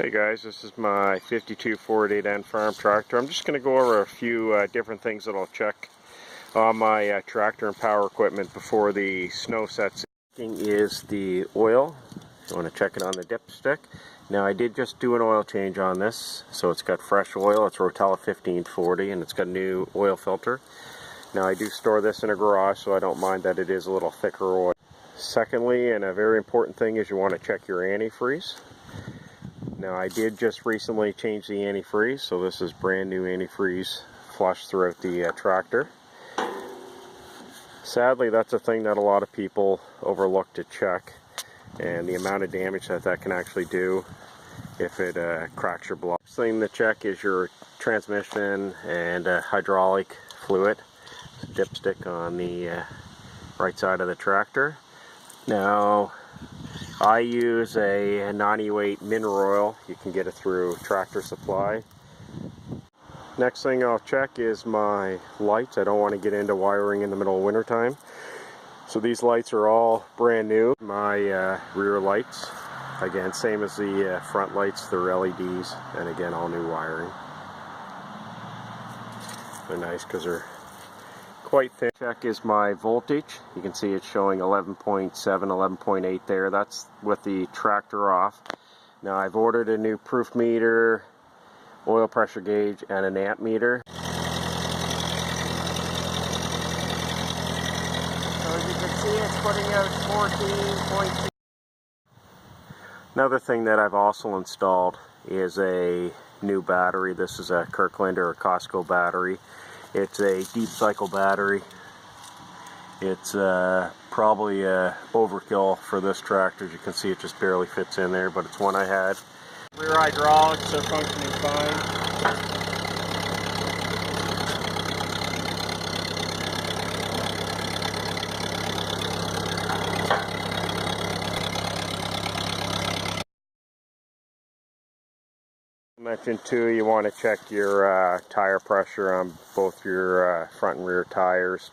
Hey guys, this is my 52 488N farm tractor. I'm just going to go over a few different things that I'll check on my tractor and power equipment before the snow sets in. Is the oil. You want to check it on the dipstick. Now I did just do an oil change on this, so it's got fresh oil. It's Rotella 1540 and it's got a new oil filter. Now I do store this in a garage, so I don't mind that it is a little thicker oil. Secondly, and a very important thing, is you want to check your antifreeze. Now I did just recently change the antifreeze, so this is brand new antifreeze flush throughout the tractor. Sadly, that's a thing that a lot of people overlook to check, and the amount of damage that that can actually do if it cracks your block. Next thing to check is your transmission and hydraulic fluid. Dipstick on the right side of the tractor. Now I use a 98 mineral oil. You can get it through Tractor Supply. Next thing I'll check is my lights. I don't want to get into wiring in the middle of winter time. So these lights are all brand new. My rear lights, again, same as the front lights, they're LEDs, and again, all new wiring. They're nice because they're quite thin. Check is my voltage. You can see it's showing 11.7, 11.8 there. That's with the tractor off. Now I've ordered a new proof meter, oil pressure gauge, and an amp meter. So as you can see, it's putting out 14.2. Another thing that I've also installed is a new battery. This is a Kirkland or a Costco battery. It's a deep cycle battery. It's probably overkill for this tractor. As you can see, it just barely fits in there, but it's one I had. Rear hydraulics are functioning fine. Mentioned too, you want to check your tire pressure on both your front and rear tires.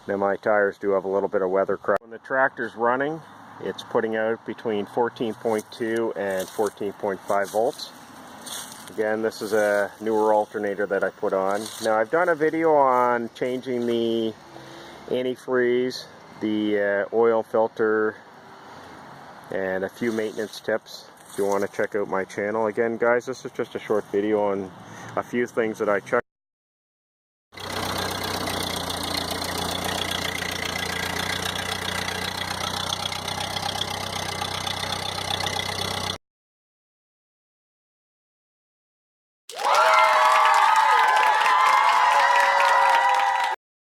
Now my tires do have a little bit of weather crack. When the tractor's running, it's putting out between 14.2 and 14.5 volts. Again, this is a newer alternator that I put on. Now I've done a video on changing the antifreeze, the oil filter, and a few maintenance tips. If you want to check out my channel. Again guys, this is just a short video on a few things that I checked.